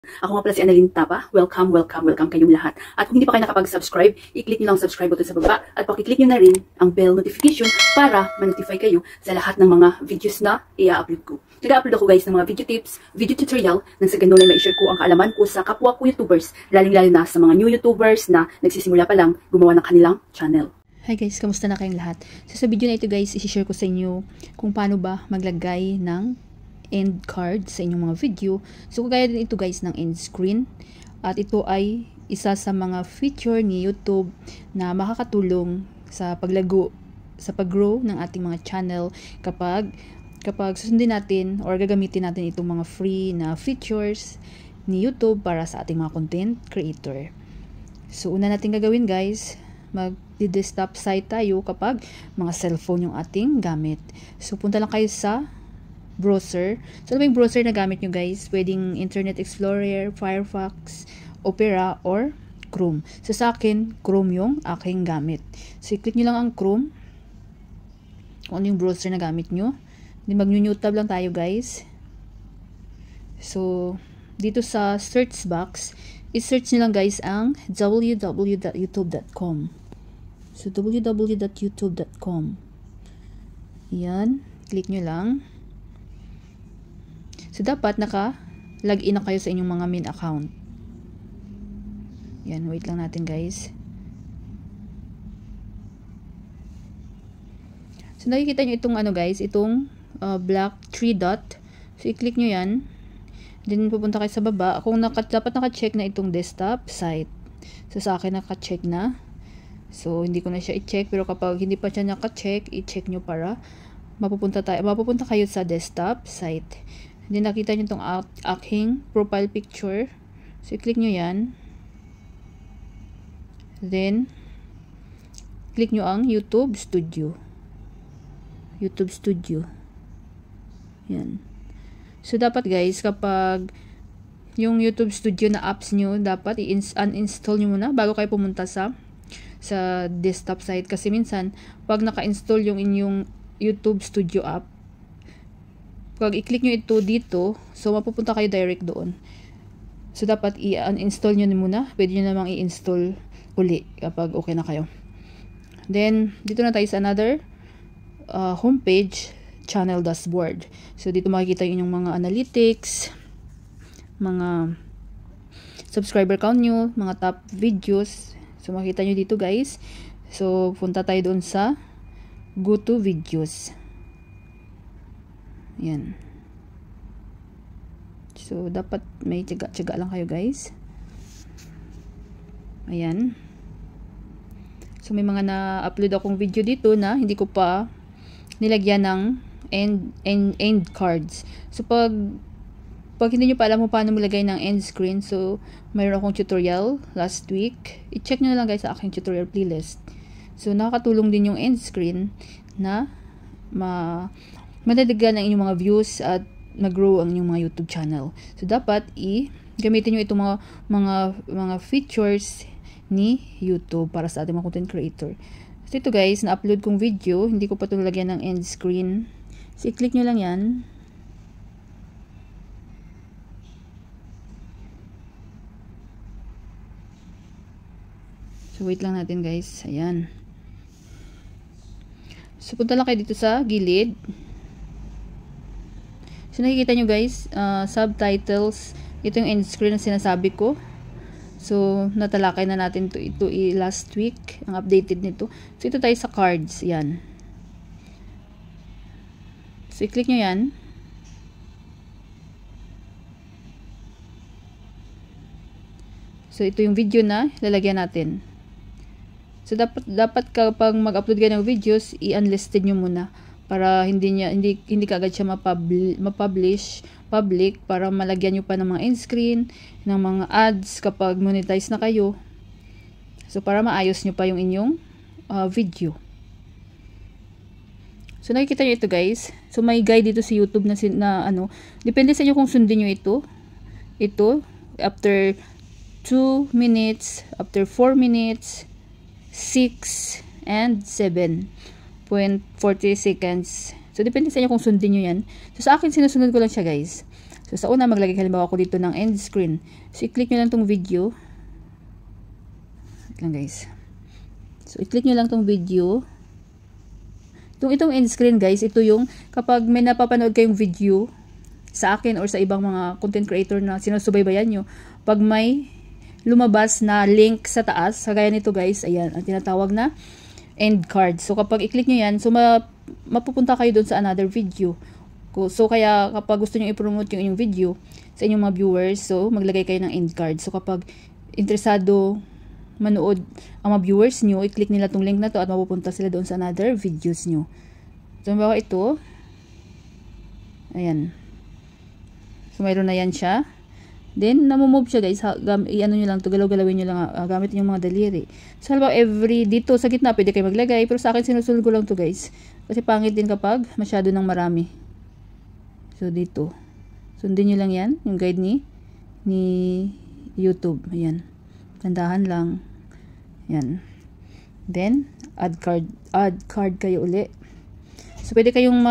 Ako nga pala si Annalyn Tapa. Welcome, welcome, welcome kayong lahat. At kung hindi pa kayo nakapag-subscribe, i-click nyo lang ang subscribe button sa baba at pakiclick nyo na rin ang bell notification para ma-notify kayo sa lahat ng mga videos na i-upload ko. Nag-upload ako guys ng mga video tips, video tutorial nang sa ganun ay ma-share ko ang kaalaman ko sa kapwa ko YouTubers, lalo na sa mga new YouTubers na nagsisimula pa lang gumawa ng kanilang channel. Hi guys, kamusta na kayong lahat? So sa video na ito guys, i-share ko sa inyo kung paano ba maglagay ng end card sa inyong mga video. So kagaya din ito guys ng end screen. At ito ay isa sa mga feature ni YouTube na makakatulong sa pag-grow ng ating mga channel kapag susundin natin or gagamitin natin itong mga free na features ni YouTube para sa ating mga content creator. So una natin gagawin guys, mag-desktop site tayo kapag mga cellphone yung ating gamit. So punta lang kayo sa browser. So ano ba yung browser na gamit nyo guys? Pwedeng Internet Explorer, Firefox, Opera, or Chrome. So sa akin, Chrome yung aking gamit. So i-click nyo lang ang Chrome kung ano yung browser na gamit nyo. Then mag-new tab lang tayo guys. So dito sa search box, i-search nyo lang guys ang www.youtube.com. So www.youtube.com. Yan, click nyo lang. So dapat naka-login na kayo sa inyong mga main account. Yan, wait lang natin guys. So nakikita nyo itong ano guys, itong black 3 dot. So i-click nyo yan. Then pupunta kayo sa baba. Kung dapat naka-check na itong desktop site. So sa akin naka-check na. So hindi ko na siya i-check, pero kapag hindi pa siya naka-check, i-check nyo para mapupunta kayo sa desktop site. Then nakita nyo itong aking profile picture. So i-click nyo yan. Then click nyo ang YouTube Studio. YouTube Studio. Yan. So dapat guys, kapag yung YouTube Studio na apps nyo, dapat uninstall nyo muna bago kayo pumunta sa desktop site. Kasi minsan, pag naka-install yung inyong YouTube Studio app, pag i-click nyo ito dito, so mapupunta kayo direct doon. So dapat i-uninstall nyo muna. Pwede nyo namang i-install uli kapag okay na kayo. Then, dito na tayo sa another homepage, channel dashboard. So dito makikita yung mga analytics, mga subscriber count nyo, mga top videos. So makikita nyo dito guys. So punta tayo doon sa go to videos. Yan. So dapat may tiyaga lang kayo guys. Ayan. So may mga na-upload akong video dito na hindi ko pa nilagyan ng end cards. So pag hindi nyo pa alam kung paano maglagay ng end screen, so mayroon akong tutorial last week. I-check nyo na lang guys sa aking tutorial playlist. So nakakatulong din yung end screen na madadagdagan ang inyong mga views at mag-grow ang inyong mga YouTube channel. So dapat gamitin nyo itong mga features ni YouTube para sa ating mga content creator. So ito guys, na-upload kong video, hindi ko pa ito lagyan ng end screen. So i-click nyo lang yan. So wait lang natin guys. Ayan. So punta lang kayo dito sa gilid. So nakikita nyo guys, subtitles. Ito yung end screen na sinasabi ko. So natalakay na natin ito last week, ang updated nito. So ito tayo sa cards, yan. So i-click nyo yan. So ito yung video na lalagyan natin. So dapat kapag mag-upload kayo ng videos, i-unlisted nyo muna para hindi kaagad siya ma-publish public, para malagyan nyo pa ng mga end screen, ng mga ads kapag monetize na kayo. So para maayos nyo pa yung inyong video. So nakikita nyo ito guys. So may guide dito sa YouTube na depende sa inyo kung sundin nyo ito. Ito after 2 minutes, after 4 minutes, 6 and 7.40 seconds. So depende sa inyo kung sundin nyo yan. So sa akin sinusunod ko lang siya guys. So, sa una, maglagay halimbawa ako dito ng end screen. So, i-click nyo lang tong video. Wait lang guys. So, i-click nyo lang tong video. Itong end screen guys, ito yung kapag may napapanood kayong video sa akin or sa ibang mga content creator na sinusubaybayan nyo, pag may lumabas na link sa taas, kagaya nito guys, ayan, ang tinatawag na end card. So, kapag i-click nyo yan, so mapupunta kayo dun sa another video. So, kaya kapag gusto nyo i-promote yung inyong video sa inyong mga viewers, so, maglagay kayo ng end card. So, kapag interesado manood ang mga viewers nyo, i-click nila tong link na to at mapupunta sila doon sa another videos nyo. So, bawa ito, ayan. So, mayroon na yan siya. Then, namumove siya guys. I-ano nyo lang to, galaw-galawin nyo lang, gamit nyo yung mga daliri. So, halimbawa, dito sa gitna, pwede kayo maglagay. Pero sa akin, sinusunod ko lang to guys. Kasi pangit din kapag masyado ng marami. So, dito. Sundin nyo lang yan, yung guide ni YouTube. Ayan. Tandahan lang. Ayan. Then, add card kayo uli. So, pwede kayong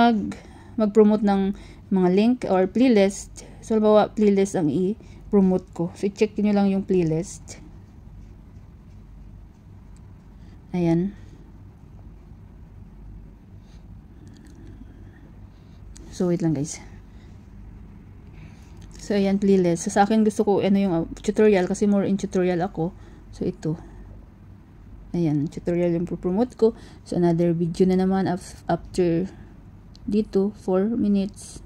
mag-promote ng mga link or playlist. So, halimbawa, playlist ang i-promote ko. So, i-check nyo lang yung playlist. Ayan. So, wait lang guys. So, ayan, playlist. So, sa akin gusto ko, ano yung tutorial, kasi more in tutorial ako. So, ito. Ayan, tutorial yung promote ko. So, another video na naman after dito, 4 minutes.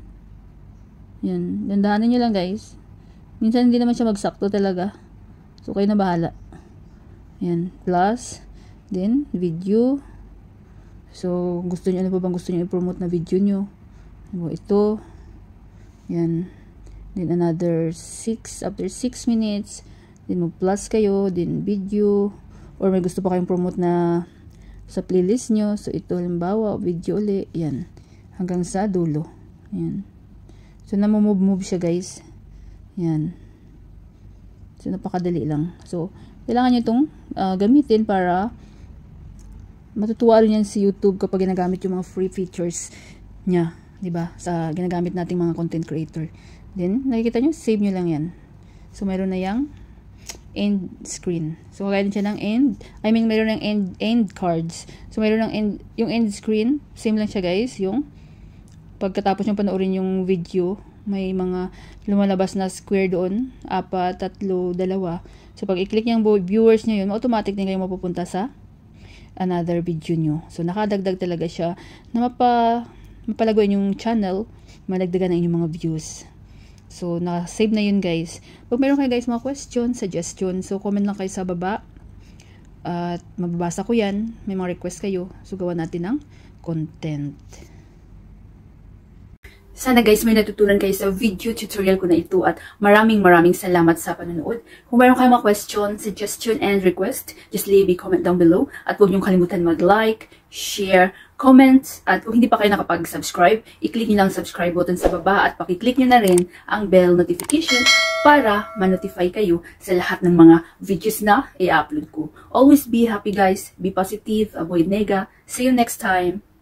Ayan, dandahanin nyo lang guys. Minsan hindi naman siya magsakto talaga. So, kayo na bahala. Ayan, plus, then, video. So, gusto nyo, ano pa bang gusto nyo i-promote na video nyo? Ito. Ayan. Then, another 6, after 6 minutes, then mag-plus kayo, then video, or may gusto pa kayong promote na sa playlist nyo. So, ito, halimbawa, video ulit, yan, hanggang sa dulo. Yan. So, namumove siya, guys. Yan. So, napakadali lang. So, kailangan nyo itong gamitin para matutuwa rin yan si YouTube kapag ginagamit yung mga free features niya, diba? Sa ginagamit nating mga content creator. Then, nakikita nyo, save nyo lang yan. So, mayroon na yung end screen. So, kagaya din siya ng mayroon ng end cards. So, mayroon ng yung end screen, same lang siya guys, yung pagkatapos nyo panoorin yung video, may mga lumalabas na square doon, 4, 3, 2. So, pag i-click yung viewers nyo yun, automatic din kayo mapupunta sa another video nyo. So, nakadagdag talaga siya na mapalaguin yung channel, madagdagan na inyong mga views. So, na-save na yun guys. Pag meron kayo guys mga question, suggestion, so comment lang kayo sa baba. At mababasa ko yan. May mga request kayo. So, gawa natin ng content. Sana guys may natutunan kayo sa video tutorial ko na ito at maraming salamat sa panonood. Kung meron kayong mga question, suggestion, and request, just leave a comment down below. At huwag niyong kalimutan mag-like, share, comment, at kung hindi pa kayo nakapag-subscribe, i-click niyo lang subscribe button sa baba at pakiclick niyo na rin ang bell notification para ma-notify kayo sa lahat ng mga videos na i-upload ko. Always be happy guys, be positive, avoid nega. See you next time!